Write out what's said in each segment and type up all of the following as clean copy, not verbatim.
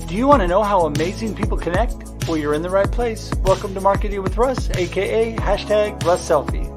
Do you want to know how amazing people connect? Well, you're in the right place. Welcome to Marketing with Russ, aka #RussSelfie.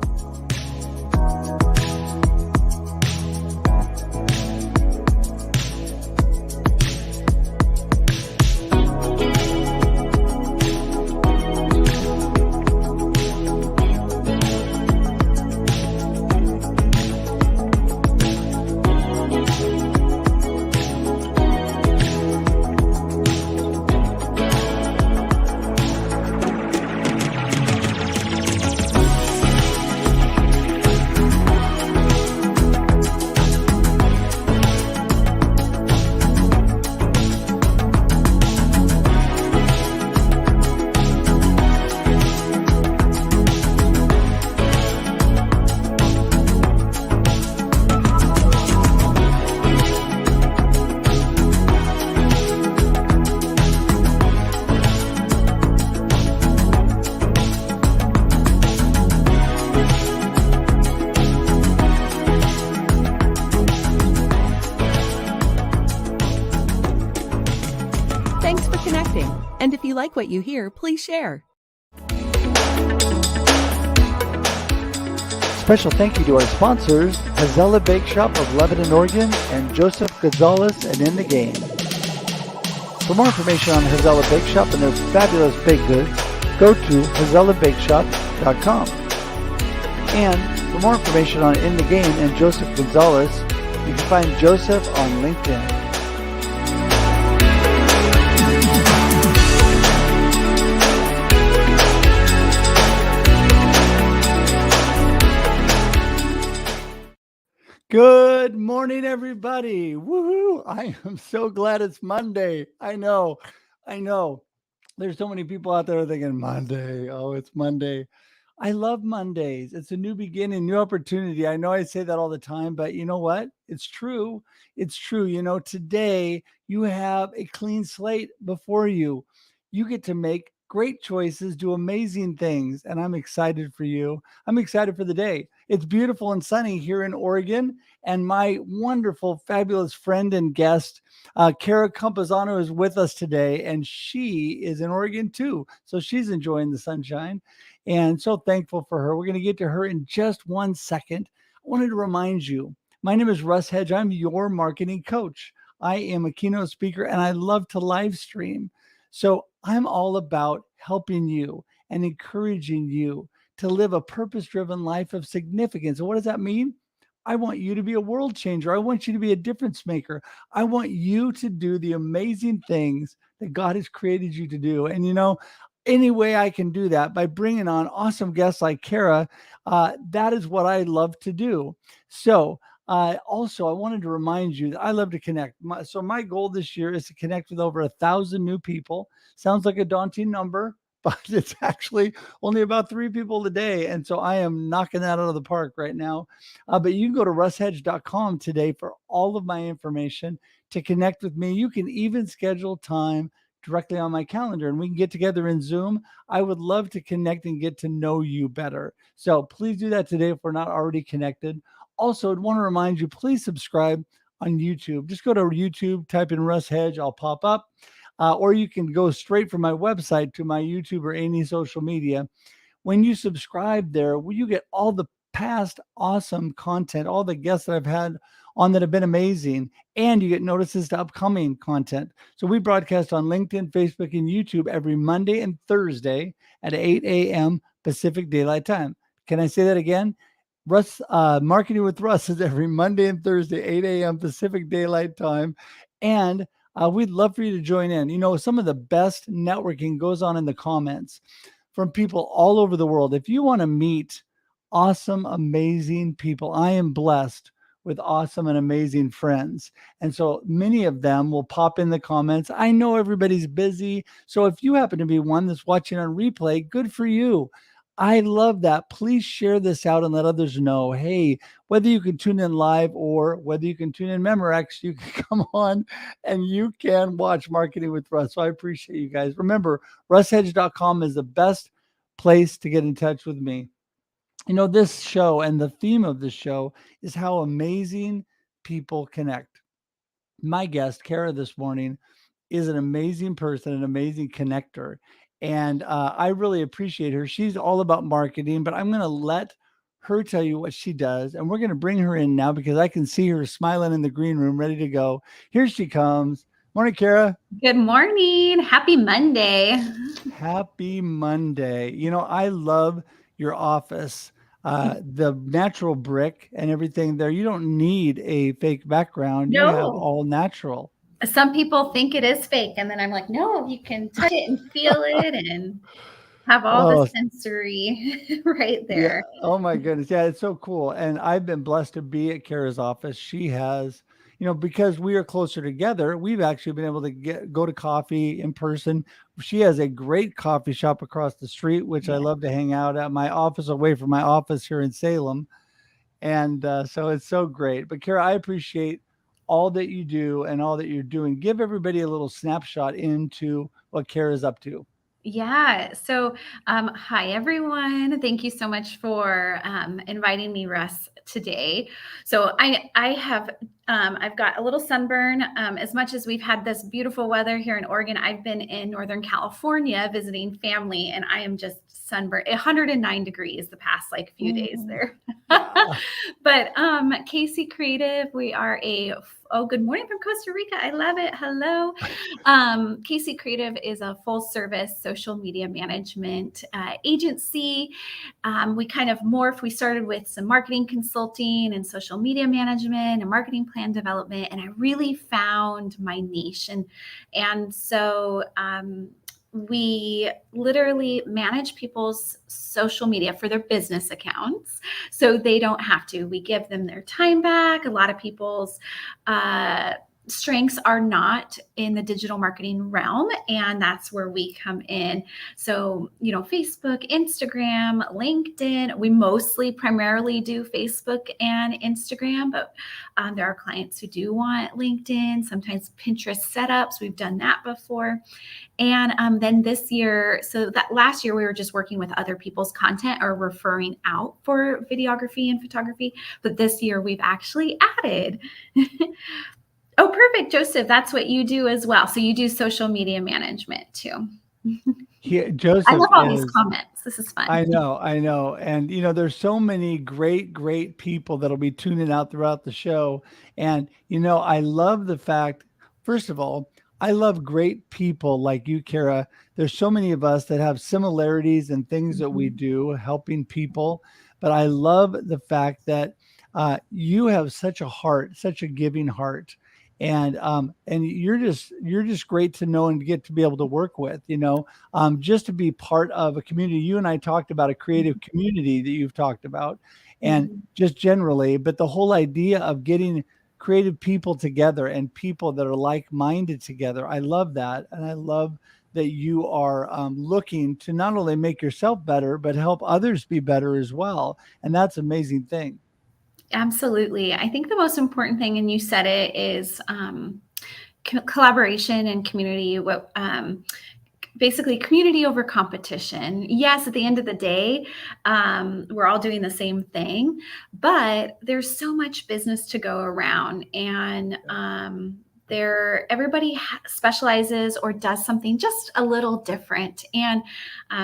Thanks for connecting. And if you like what you hear, please share. Special thank you to our sponsors, Hazella Bake Shop of Lebanon, Oregon, and Joseph Gonzalez and In the Game. For more information on Hazella Bake Shop and their fabulous baked goods, go to hazellabakeshop.com. And for more information on In the Game and Joseph Gonzalez, you can find Joseph on LinkedIn. Good morning, everybody. Woohoo! I am so glad it's Monday. I know. There's so many people out there thinking Monday. Oh, it's Monday. I love Mondays. It's a new beginning, new opportunity. I know I say that all the time, but you know what? It's true. It's true. You know, today you have a clean slate before you. You get to make great choices, do amazing things, and I'm excited for you. I'm excited for the day. It's beautiful and sunny here in Oregon, and my wonderful, fabulous friend and guest, Campuzano, is with us today, and she is in Oregon too, so she's enjoying the sunshine, and so thankful for her. We're going to get to her in just 1 second. I wanted to remind you, my name is Russ Hedge. I'm your marketing coach. I am a keynote speaker, and I love to live stream. So I'm all about helping you and encouraging you to live a purpose-driven life of significance. And what does that mean? I want you to be a world changer. I want you to be a difference maker. I want you to do the amazing things that God has created you to do. And, you know, any way I can do that by bringing on awesome guests like Kara, that is what I love to do. So also, I wanted to remind you that I love to connect. So my goal this year is to connect with over 1,000 new people. Sounds like a daunting number, but it's actually only about 3 people a day. And so I am knocking that out of the park right now. But you can go to russhedge.com today for all of my information to connect with me. You can even schedule time directly on my calendar and we can get together in Zoom. I would love to connect and get to know you better. So please do that today if we're not already connected. Also, I'd want to remind you, please subscribe on YouTube. Just go to YouTube, type in Russ Hedge, I'll pop up. Or you can go straight from my website to my YouTube or any social media. When you subscribe there, you get all the past awesome content, all the guests that I've had on that have been amazing, and you get notices to upcoming content. So we broadcast on LinkedIn, Facebook, and YouTube every Monday and Thursday at 8 a.m. Pacific Daylight Time. Can I say that again? Marketing with Russ is every Monday and Thursday, 8 a.m. Pacific Daylight Time. And we'd love for you to join in. You know, some of the best networking goes on in the comments from people all over the world. If you want to meet awesome, amazing people, I am blessed with awesome and amazing friends. And so many of them will pop in the comments. I know everybody's busy. So if you happen to be one that's watching on replay, good for you. I love that. Please share this out and let others know, hey, whether you can tune in live or whether you can tune in Memorex, you can come on and you can watch Marketing with Russ. So I appreciate you guys. Remember, russhedge.com is the best place to get in touch with me. You know, this show and the theme of this show is how amazing people connect. My guest, Kara, this morning is an amazing person, an amazing connector. And I really appreciate her. She's all about marketing, but I'm going to let her tell you what she does. And we're going to bring her in now because I can see her smiling in the green room, ready to go. Here she comes. Morning, Kara. Good morning. Happy Monday. Happy Monday. I love your office. The natural brick and everything there. You don't need a fake background. You have No, all natural. some people think it is fake, and then I'm like, no, you can touch it and feel it and have all the Oh, sensory right yeah. there. Oh my goodness. Yeah, it's so cool. And I've been blessed to be at Kara's office. She has, because we are closer together, we've actually been able to go to coffee in person. She has a great coffee shop across the street, which I Yeah. love to hang out at, my office away from my office here in Salem. And so it's so great. But Kara, I appreciate all that you do and all that you're doing. Give everybody a little snapshot into what Kara's up to. Yeah. So, hi everyone. Thank you so much for inviting me, Russ, today. So, I've got a little sunburn. As much as we've had this beautiful weather here in Oregon, I've been in Northern California visiting family, and I am just sunburned. 109 degrees the past few days there. Yeah. But Casey Creative, we are good morning from Costa Rica. I love it. Hello. Casey Creative is a full service social media management agency. We kind of morphed. We started with some marketing consulting and social media management and marketing plan development, and I really found my niche. And so we literally manage people's social media for their business accounts so they don't have to. We give them their time back. A lot of people's strengths are not in the digital marketing realm, and that's where we come in. So, Facebook, Instagram, LinkedIn, we primarily do Facebook and Instagram, but there are clients who do want LinkedIn, sometimes Pinterest setups. We've done that before. And then this year, so that last year we were just working with other people's content or referring out for videography and photography. But this year we've actually added. Oh, perfect, Joseph. That's what you do as well. So you do social media management too. I Joseph love all these is, comments. This is fun. I know. And, there's so many great people that'll be tuning out throughout the show. And, I love the fact, first of all, I love great people like you, Kara. There's so many of us that have similarities and things that we do helping people. But I love the fact that you have such a heart, such a giving heart. And you're just great to know and get to be able to work with, just to be part of a community. You and I talked about a creative community that you've talked about, and just generally, but the whole idea of getting creative people together and people that are like-minded together. I love that. And I love that you are looking to not only make yourself better, but help others be better as well. And that's an amazing thing. Absolutely. I think the most important thing, and you said it, is collaboration and community. Basically community over competition. Yes, at the end of the day, we're all doing the same thing, but there's so much business to go around, and everybody specializes or does something just a little different, and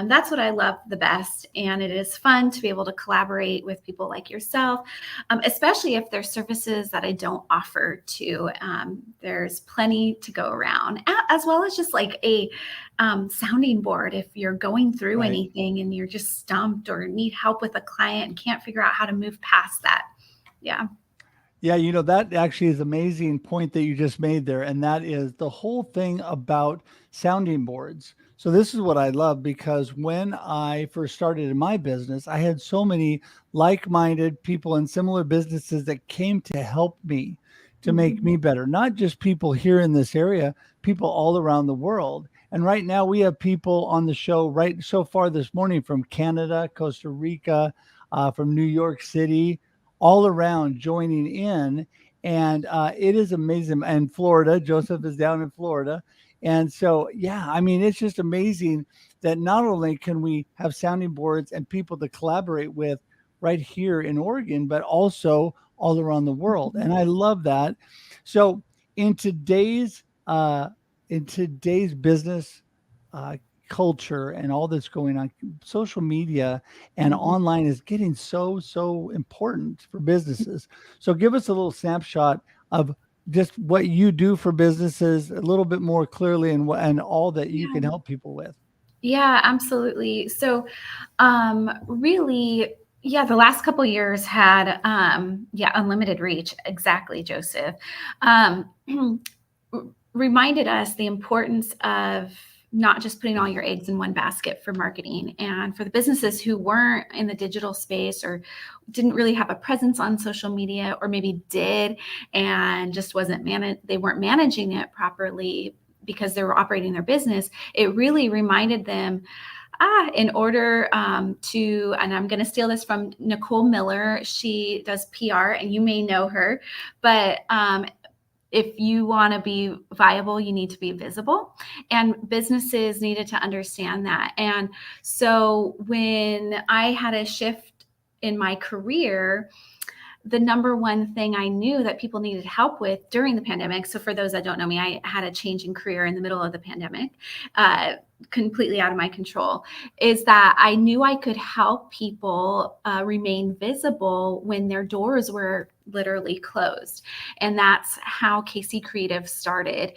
that's what I love the best. And it is fun to be able to collaborate with people like yourself, especially if there's services that I don't offer too. There's plenty to go around, as well as just like a sounding board if you're going through Right. anything and you're just stumped or need help with a client and can't figure out how to move past that. Yeah. Yeah, that actually is amazing point that you just made there. And that is the whole thing about sounding boards. So this is what I love, because when I first started in my business, I had so many like-minded people in similar businesses that came to help me to make me better. Not just people here in this area, people all around the world. And right now we have people on the show right so far this morning from Canada, Costa Rica, from New York City, all around joining in. And it is amazing. And Florida, Joseph is down in Florida. And so, yeah, I mean, it's just amazing that not only can we have sounding boards and people to collaborate with right here in Oregon, but also all around the world. And I love that. So in today's business uh, culture and all that's going on, social media and Mhm. online is getting so important for businesses. So give us a little snapshot of just what you do for businesses a little bit more clearly, and all that you can Yeah. help people with. Yeah, absolutely. So, really, yeah, the last couple years had, yeah, unlimited reach. Exactly, Joseph. Um, reminded us the importance of not just putting all your eggs in one basket for marketing. And for the businesses who weren't in the digital space or didn't really have a presence on social media, or maybe did and just wasn't they weren't managing it properly because they were operating their business, it really reminded them, in order to, and I'm going to steal this from Nicole Miller. She does PR and you may know her, but if you want to be viable, you need to be visible. And businesses needed to understand that. And so when I had a shift in my career, the number one thing I knew that people needed help with during the pandemic. So, for those that don't know me, I had a change in career in the middle of the pandemic, completely out of my control. Is that I knew I could help people remain visible when their doors were literally closed. And that's how KC Creative started.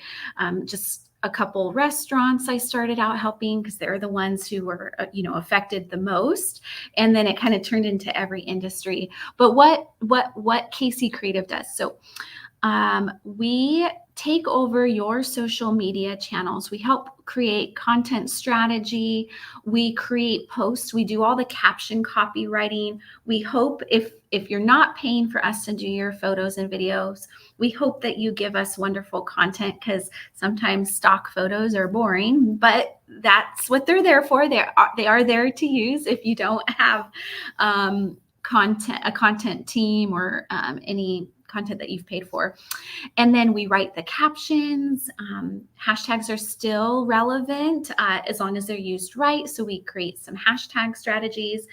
Just a couple restaurants I started out helping because they're the ones who were, affected the most. And then it kind of turned into every industry. But what KC Creative does? So we take over your social media channels. We help create content strategy. We create posts. We do all the caption copywriting. We hope if you're not paying for us to do your photos and videos, we hope that you give us wonderful content, because sometimes stock photos are boring, but that's what they're there for. They are there to use if you don't have a content team or any content that you've paid for. And then we write the captions. Hashtags are still relevant as long as they're used right. So we create some hashtag strategies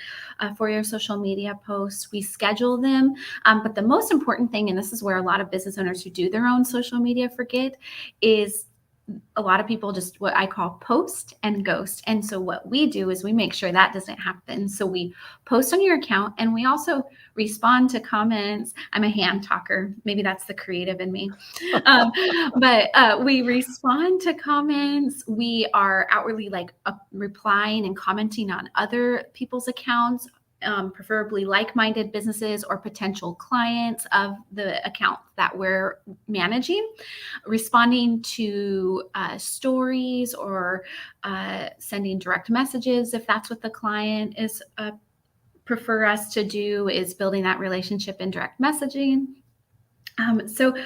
for your social media posts. We schedule them. But the most important thing, and this is where a lot of business owners who do their own social media forget, is a lot of people just what I call post and ghost. And so what we do is we make sure that doesn't happen. So we post on your account and we also respond to comments. I'm a hand talker. Maybe that's the creative in me. But we respond to comments. We are outwardly replying and commenting on other people's accounts. Preferably like-minded businesses or potential clients of the account that we're managing, responding to stories or sending direct messages if that's what the client is prefer us to do, is building that relationship in direct messaging. So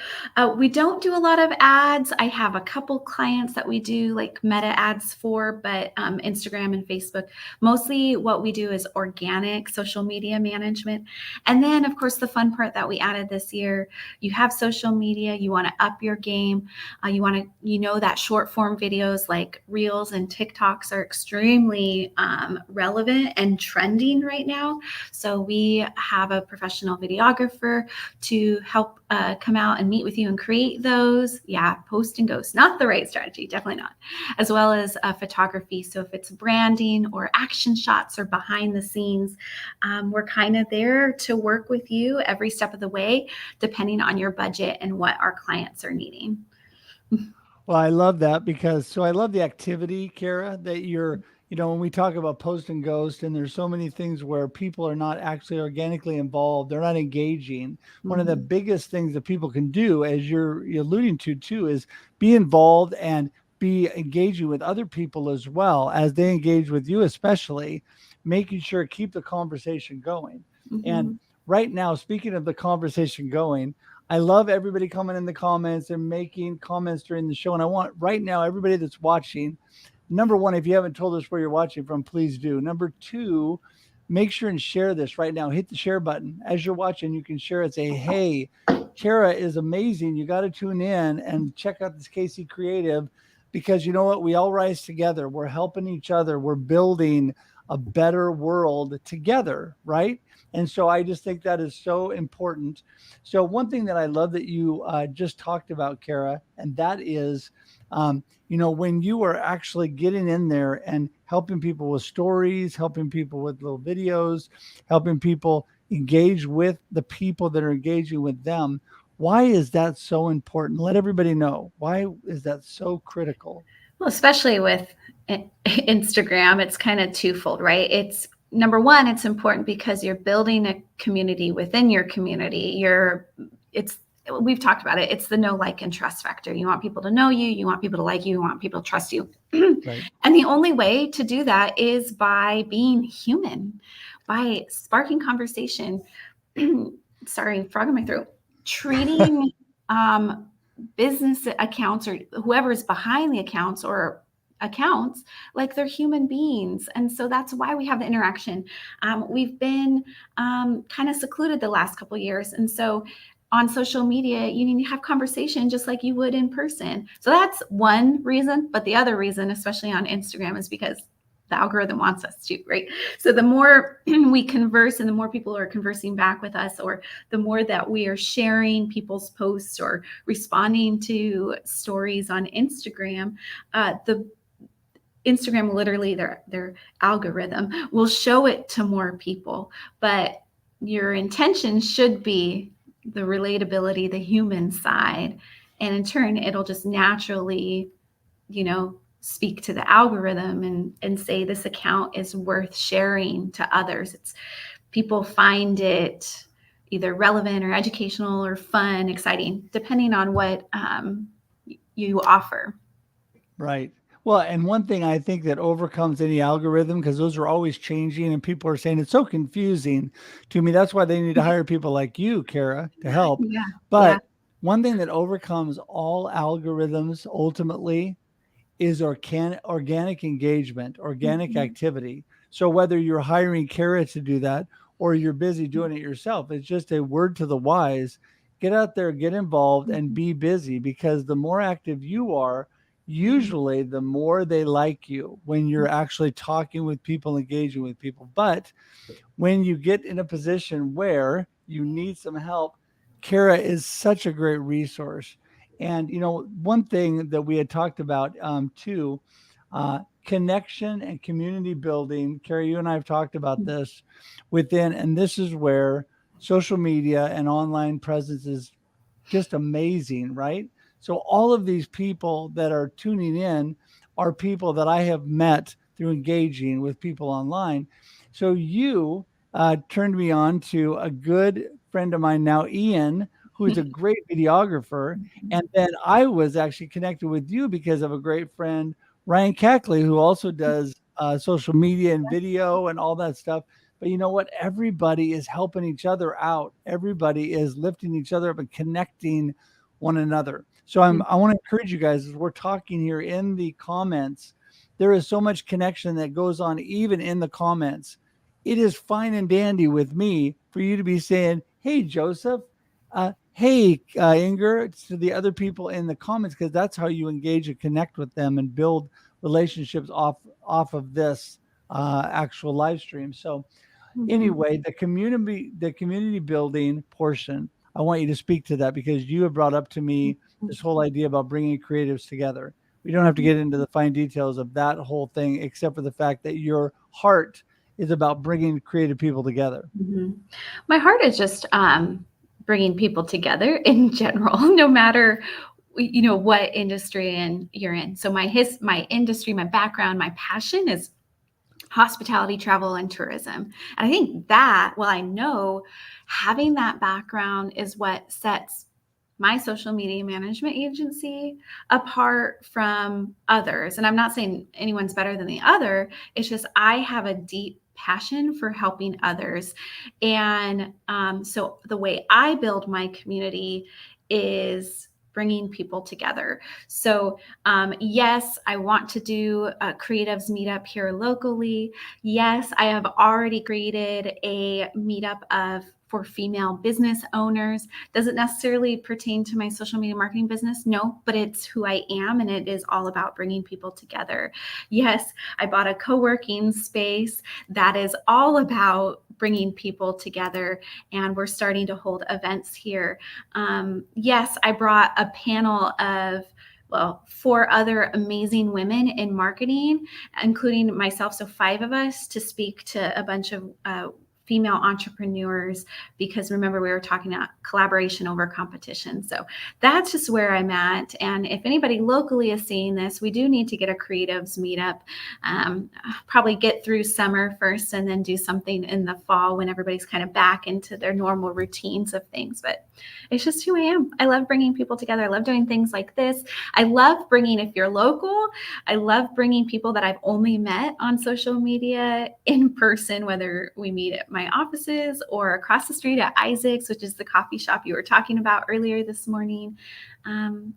we don't do a lot of ads. I have a couple clients that we do like meta ads for, but Instagram and Facebook. Mostly what we do is organic social media management. And then, of course, the fun part that we added this year, you have social media, you want to up your game. That short form videos like Reels and TikToks are extremely relevant and trending right now. So we have a professional videographer to help come out and meet with you and create those. Yeah, post and ghost, not the right strategy, definitely not. As well as photography. So if it's branding or action shots or behind the scenes, we're kind of there to work with you every step of the way, depending on your budget and what our clients are needing. Well, I love that because I love the activity, Kara, that when we talk about post and ghost, and there's so many things where people are not actually organically involved, they're not engaging. One of the biggest things that people can do, as you're alluding to too, is be involved and be engaging with other people as well as they engage with you, especially making sure keep the conversation going. And right now, speaking of the conversation going, I love everybody coming in the comments and making comments during the show. And I want right now, everybody that's watching, number one, if you haven't told us where you're watching from, please do. Number two, make sure and share this right now. Hit the share button. As you're watching, you can share it. Say, hey, Kara is amazing. You got to tune in and check out this KC Creative, because you know what? We all rise together. We're helping each other. We're building a better world together, right? And so I just think that is so important. So one thing that I love that you just talked about, Kara, and that is, when you are actually getting in there and helping people with stories, helping people with little videos, helping people engage with the people that are engaging with them. Why is that so important? Let everybody know. Why is that so critical? Well, especially with Instagram, it's kind of twofold, right? It's number one, it's important because you're building a community within your community. We've talked about it. It's the know, like, and trust factor. You want people to know you. You want people to like you. You want people to trust you. Right. And the only way to do that is by being human, by sparking conversation. Sorry, frog in my throat. Treating business accounts or whoever's behind the accounts or accounts like they're human beings. And so that's why we have the interaction. We've been kind of secluded the last couple of years. And so on social media, you need to have conversation just like you would in person. So that's one reason. But the other reason, especially on Instagram, is because the algorithm wants us to, right? So the more we converse and the more people are conversing back with us, or the more that we are sharing people's posts or responding to stories on Instagram, the Instagram, literally their algorithm will show it to more people. But your intention should be the relatability, the human side. And in turn, it'll just naturally, speak to the algorithm and say this account is worth sharing to others. People find it either relevant or educational or fun, exciting, depending on what you offer. Right. Well, and one thing I think that overcomes any algorithm, because those are always changing and people are saying it's so confusing to me. That's why they need to hire people like you, Kara, to help. Yeah. But one thing that overcomes all algorithms ultimately is organic engagement, organic Mhm. activity. So whether you're hiring Kara to do that or you're busy doing it yourself, it's just a word to the wise. Get out there, get involved, and be busy, because the more active you are, usually the more they like you when you're actually talking with people, engaging with people. But when you get in a position where you need some help, Kara is such a great resource. And one thing that we had talked about too, connection and community building. Kara, you and I have talked about this within, and this is where social media and online presence is just amazing, right? So all of these people that are tuning in are people that I have met through engaging with people online. So you turned me on to a good friend of mine now, Ian, who's a great videographer. And then I was actually connected with you because of a great friend, Ryan Cackley, who also does social media and video and all that stuff. But you know what? Everybody is helping each other out. Everybody is lifting each other up and connecting one another. So I want to encourage you guys, as we're talking here in the comments, there is so much connection that goes on even in the comments. It is fine and dandy with me for you to be saying, "Hey, Joseph," "Hey, Inger," to the other people in the comments, because that's how you engage and connect with them and build relationships off of this actual live stream. So anyway, the community building portion, I want you to speak to that, because you have brought up to me this whole idea about bringing creatives together. We don't have to get into the fine details of that whole thing, except for the fact that your heart is about bringing creative people together. My heart is just bringing people together in general, no matter what industry you're in. So my industry, my background, my passion is hospitality, travel, and tourism. And I think I know having that background is what sets my social media management agency apart from others. And I'm not saying anyone's better than the other. It's just I have a deep passion for helping others. And so the way I build my community is bringing people together. So yes, I want to do a creatives meetup here locally. Yes, I have already created a meetup of for female business owners. Doesn't necessarily pertain to my social media marketing business, no, but it's who I am, and it is all about bringing people together. Yes, I bought a co-working space that is all about bringing people together, and we're starting to hold events here. Yes, I brought a panel of 4 other amazing women in marketing, including myself, so 5 of us, to speak to a bunch of female entrepreneurs, because remember, we were talking about collaboration over competition. So that's just where I'm at. And if anybody locally is seeing this, we do need to get a creatives meetup, probably get through summer first and then do something in the fall when everybody's kind of back into their normal routines of things. But it's just who I am. I love bringing people together. I love doing things like this. I love bringing, if you're local, I love bringing people that I've only met on social media in person, whether we meet at my offices or across the street at Isaac's, which is the coffee shop you were talking about earlier this morning. And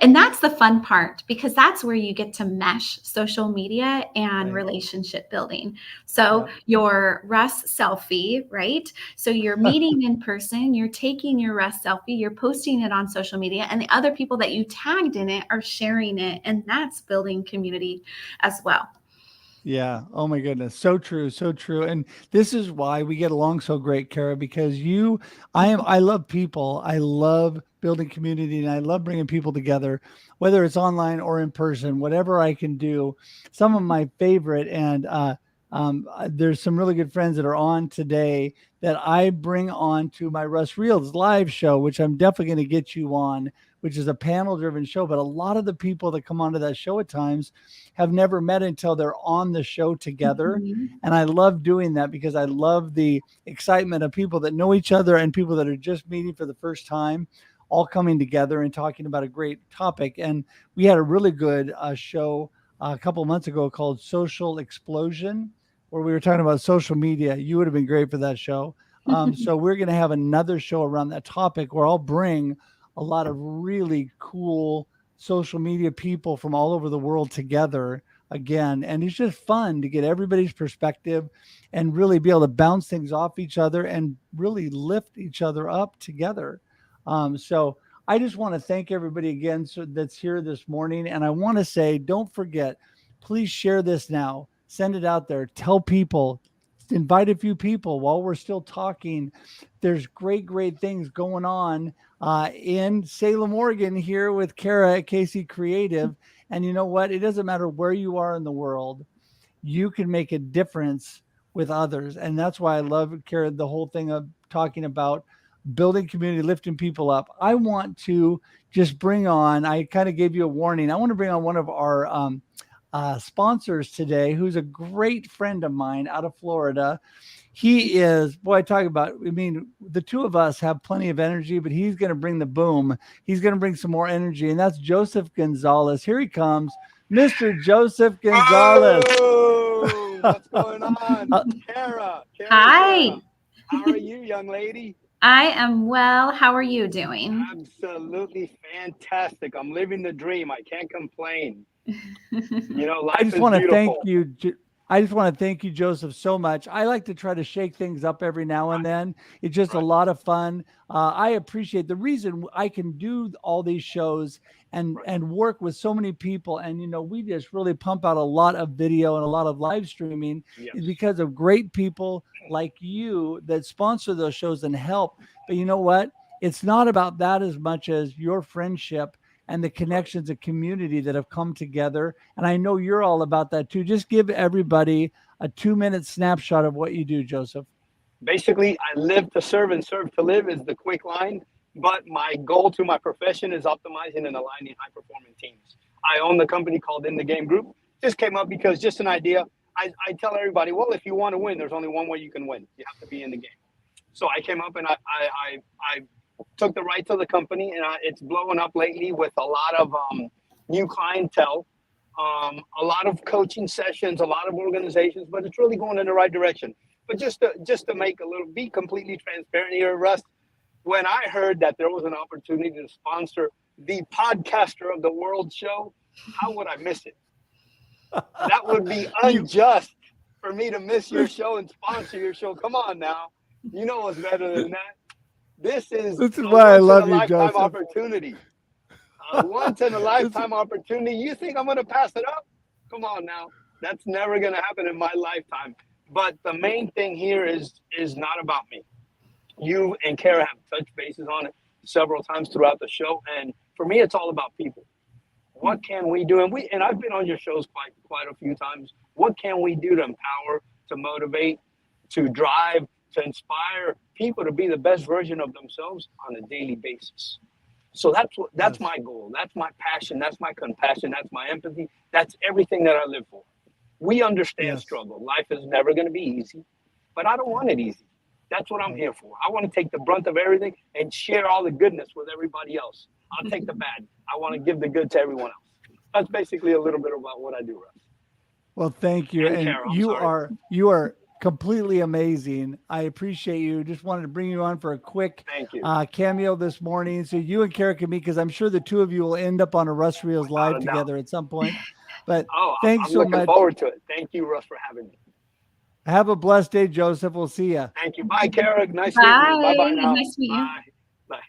that's the fun part, because that's where you get to mesh social media and relationship building. So your Russ selfie, right? So you're meeting in person, you're taking your Russ selfie, you're posting it on social media, and the other people that you tagged in it are sharing it. And that's building community as well. Yeah. Oh my goodness. So true. So true. And this is why we get along so great, Kara, because I love people. I love building community, and I love bringing people together, whether it's online or in person, whatever I can do. Some of my favorite, and there's some really good friends that are on today that I bring on to my Russ Reels live show, which I'm definitely going to get you on, which is a panel driven show. But a lot of the people that come onto that show at times have never met until they're on the show together. Mm-hmm. And I love doing that because I love the excitement of people that know each other and people that are just meeting for the first time, all coming together and talking about a great topic. And we had a really good show a couple of months ago called Social Explosion, where we were talking about social media. You would have been great for that show. So we're going to have another show around that topic where I'll bring a lot of really cool social media people from all over the world together again. And it's just fun to get everybody's perspective and really be able to bounce things off each other and really lift each other up together. So I just want to thank everybody again that's here this morning. And I want to say, don't forget, please share this now. Send it out there. Tell people. Invite a few people while we're still talking. There's great things going on in Salem, Oregon here with Kara at KC Creative. And you know what? It doesn't matter where you are in the world. You can make a difference with others. And that's why I love, Kara, the whole thing of talking about building community, lifting people up. I want to just bring on, I kind of gave you a warning. I want to bring on one of our sponsors today, who's a great friend of mine out of Florida. He is, boy, the two of us have plenty of energy, but he's going to bring the boom. He's going to bring some more energy, and that's Joseph Gonzalez. Here he comes, Mr. Joseph Gonzalez. Oh, what's going on? Kara. Hi. Kara. How are you, young lady? I am well. How are you doing? Absolutely fantastic. I'm living the dream. I can't complain. Life I just is want to beautiful. thank you, Joseph, so much. I like to try to shake things up every now and then. It's just a lot of fun. I appreciate the reason I can do all these shows and work with so many people. And, we just really pump out a lot of video and a lot of live streaming is because of great people like you that sponsor those shows and help. But you know what? It's not about that as much as your friendship and the connections of community that have come together. And I know you're all about that too. Just give everybody a 2-minute snapshot of what you do, Joseph. Basically, I live to serve and serve to live is the quick line. But my goal to my profession is optimizing and aligning high-performing teams. I own the company called In the Game Group. Just came up because just an idea. I tell everybody, well, if you want to win, there's only one way you can win. You have to be in the game. So I came up and I took the rights of the company, and it's blowing up lately with a lot of new clientele, a lot of coaching sessions, a lot of organizations, but it's really going in the right direction. But just to be completely transparent here, Russ, when I heard that there was an opportunity to sponsor the Podcaster of the World show, how would I miss it? That would be unjust for me to miss your show and sponsor your show. Come on now. You know what's better than that? This is a why I once in love a you, lifetime Joseph. opportunity. A once in a lifetime opportunity. You think I'm going to pass it up? Come on now. That's never going to happen in my lifetime. But the main thing here is not about me. You and Kara have touched bases on it several times throughout the show, and for me, it's all about people. What can we do? And I've been on your shows quite a few times. What can we do to empower, to motivate, to drive, to inspire people to be the best version of themselves on a daily basis? So that's my goal. That's my passion. That's my compassion. That's my empathy. That's everything that I live for. We understand struggle. Life is never going to be easy, but I don't want it easy. That's what I'm here for. I want to take the brunt of everything and share all the goodness with everybody else. I'll take the bad. I want to give the good to everyone else. That's basically a little bit about what I do, Russ. Well, thank you. And Kara, you are completely amazing. I appreciate you. Just wanted to bring you on for a quick cameo this morning so you and Kara can meet, because I'm sure the two of you will end up on a Russ Reels live together at some point. But thanks so much. I'm looking forward to it. Thank you, Russ, for having me. Have a blessed day, Joseph. We'll see you. Thank you. Bye, Kara. Nice meeting you. Bye-bye now. Nice to meet you. Bye.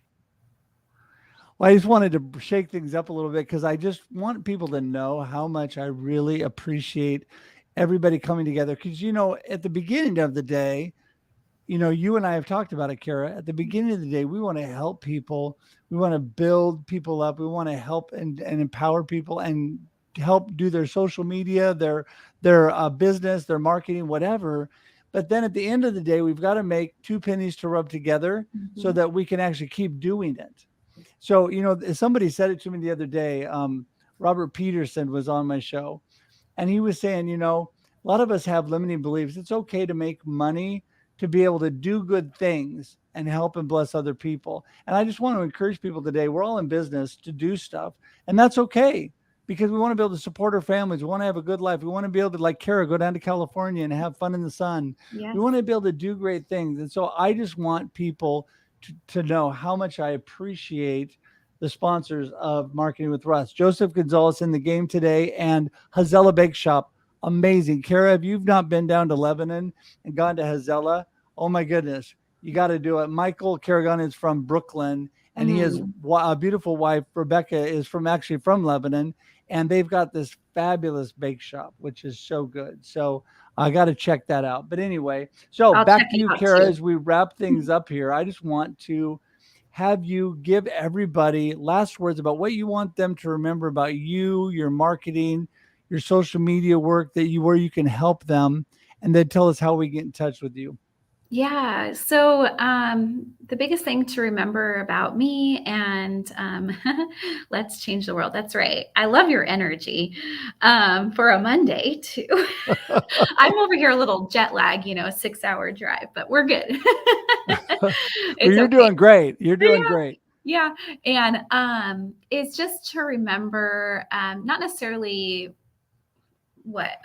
Well, I just wanted to shake things up a little bit because I just want people to know how much I really appreciate everybody coming together. Because, at the beginning of the day, you and I have talked about it, Kara. At the beginning of the day, we want to help people. We want to build people up. We want to help and empower people and help do their social media, their business, their marketing, whatever. But then at the end of the day, we've got to make two pennies to rub together so that we can actually keep doing it. So, somebody said it to me the other day. Robert Peterson was on my show, and he was saying, a lot of us have limiting beliefs. It's okay to make money, to be able to do good things and help and bless other people. And I just want to encourage people today. We're all in business to do stuff, and that's okay, because we want to be able to support our families. We want to have a good life. We want to be able to, like Kara, go down to California and have fun in the sun. Yes. We want to be able to do great things. And so I just want people to know how much I appreciate the sponsors of Marketing with Russ. Joseph Gonzalez in the game today, and Hazella Bake Shop. Amazing. Kara, if you've not been down to Lebanon and gone to Hazella, oh my goodness, you got to do it. Michael Carrigan is from Brooklyn, and he has a beautiful wife. Rebecca is from Lebanon, and they've got this fabulous bake shop, which is so good. So I got to check that out. But anyway, so back to you, Kara, as we wrap things up here. I just want to have you give everybody last words about what you want them to remember about you, your marketing, your social media work, where you can help them, and then tell us how we get in touch with you. Yeah. So the biggest thing to remember about me, and let's change the world. That's right. I love your energy for a Monday too. I'm over here a little jet lag, 6-hour drive, but we're good. You're doing great. You're doing great. Yeah. And it's just to remember not necessarily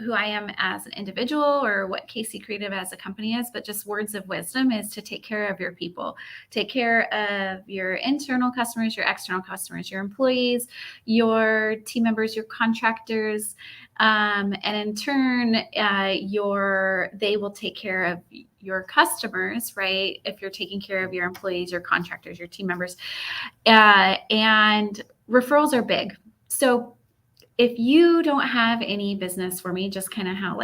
who I am as an individual or what KC Creative as a company is, but just words of wisdom is to take care of your people, take care of your internal customers, your external customers, your employees, your team members, your contractors. And in turn, they will take care of your customers, right? If you're taking care of your employees, your contractors, your team members, and referrals are big. So if you don't have any business for me, just kind of how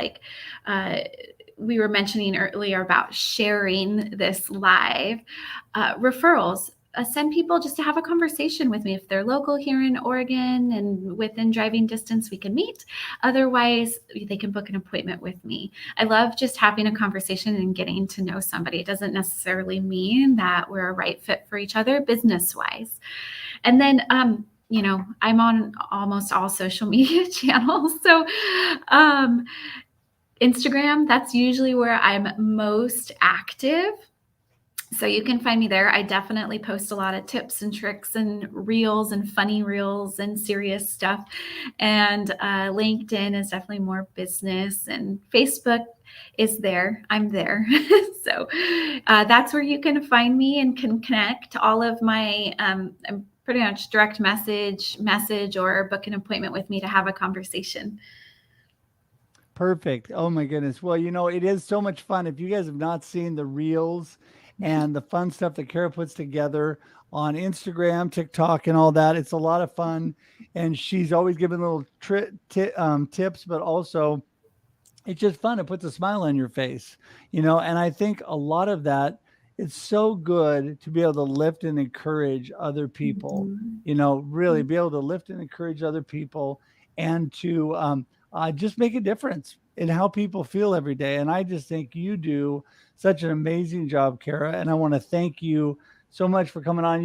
we were mentioning earlier about sharing this live, referrals, send people just to have a conversation with me. If they're local here in Oregon and within driving distance, we can meet. Otherwise, they can book an appointment with me. I love just having a conversation and getting to know somebody. It doesn't necessarily mean that we're a right fit for each other business-wise. And then, I'm on almost all social media channels. So Instagram, that's usually where I'm most active. So you can find me there. I definitely post a lot of tips and tricks and reels and funny reels and serious stuff. And LinkedIn is definitely more business, and Facebook is there. I'm there. So that's where you can find me and can connect. All of my pretty much direct message or book an appointment with me to have a conversation. Perfect. Oh my goodness. Well, it is so much fun. If you guys have not seen the reels and the fun stuff that Kara puts together on Instagram, TikTok, and all that. It's a lot of fun. And she's always giving little tips, but also it's just fun. It puts a smile on your face, and I think a lot of that, it's so good to be able to lift and encourage other people, really be able to lift and encourage other people and to just make a difference in how people feel every day. And I just think you do such an amazing job, Kara. And I want to thank you so much for coming on.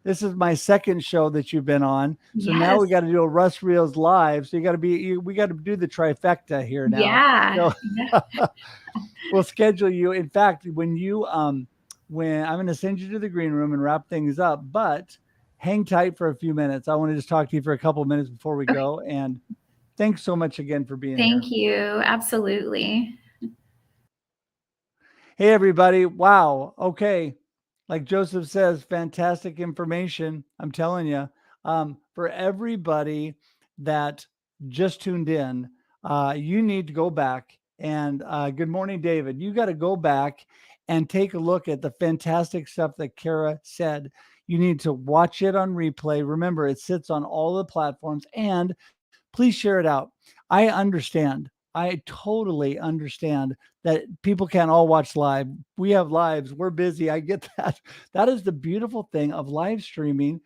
This is my second show that you've been on. So now we got to do a Russ Reels live. So we got to do the trifecta here now. Yeah. So we'll schedule you. In fact, when I'm going to send you to the green room and wrap things up, but hang tight for a few minutes. I want to just talk to you for a couple of minutes before we go. And thanks so much again for being here. Thank you. Absolutely. Hey, everybody. Wow. Okay. Like Joseph says, fantastic information. I'm telling you, for everybody that just tuned in, you need to go back and good morning, David. You got to go back and take a look at the fantastic stuff that Kara said. You need to watch it on replay. Remember, it sits on all the platforms, and please share it out. I understand. I totally understand that people can't all watch live. We have lives. We're busy. I get that. That is the beautiful thing of live streaming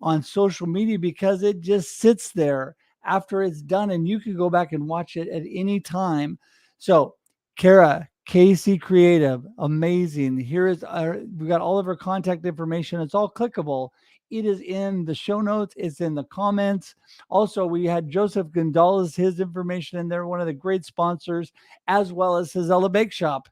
on social media, because it just sits there after it's done and you can go back and watch it at any time. So Kara, Casey Creative, amazing. We got all of her contact information. It's all clickable. It is in the show notes. It's in the comments. Also, we had Joseph Gonzalez, his information in there, one of the great sponsors, as well as Hazella Bake Shop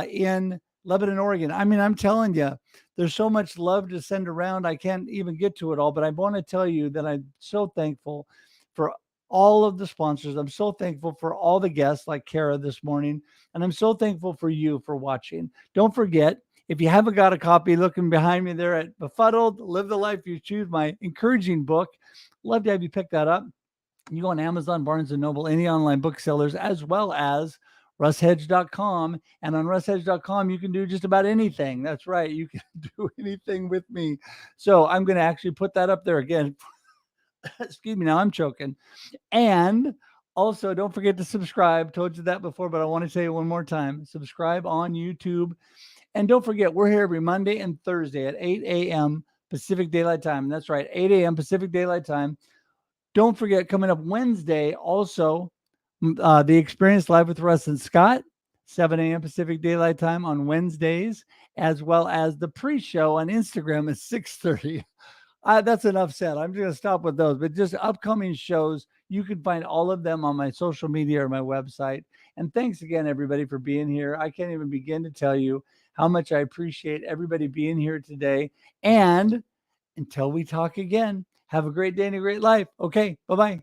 in Lebanon, Oregon. I mean, I'm telling you, there's so much love to send around. I can't even get to it all, but I want to tell you that I'm so thankful for all of the sponsors. I'm so thankful for all the guests like Kara this morning. And I'm so thankful for you for watching. Don't forget, if you haven't got a copy, looking behind me there at Befuddled, Live the Life You Choose, my encouraging book. Love to have you pick that up. You go on Amazon, Barnes & Noble, any online booksellers, as well as RussHedge.com. And on RussHedge.com, you can do just about anything. That's right. You can do anything with me. So I'm going to actually put that up there again. Excuse me. Now I'm choking. And also, don't forget to subscribe. Told you that before, but I want to tell you one more time. Subscribe on YouTube. And don't forget, we're here every Monday and Thursday at 8 a.m. Pacific Daylight Time. That's right, 8 a.m. Pacific Daylight Time. Don't forget, coming up Wednesday, also, the Experience Live with Russ and Scott, 7 a.m. Pacific Daylight Time on Wednesdays, as well as the pre-show on Instagram at 6:30. That's enough said. I'm just going to stop with those. But just upcoming shows, you can find all of them on my social media or my website. And thanks again, everybody, for being here. I can't even begin to tell you how much I appreciate everybody being here today. And until we talk again, have a great day and a great life. Okay, bye-bye.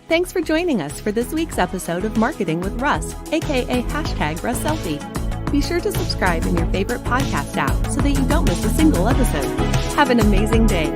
Thanks for joining us for this week's episode of Marketing with Russ, aka #RussSelfie. Be sure to subscribe in your favorite podcast app so that you don't miss a single episode. Have an amazing day.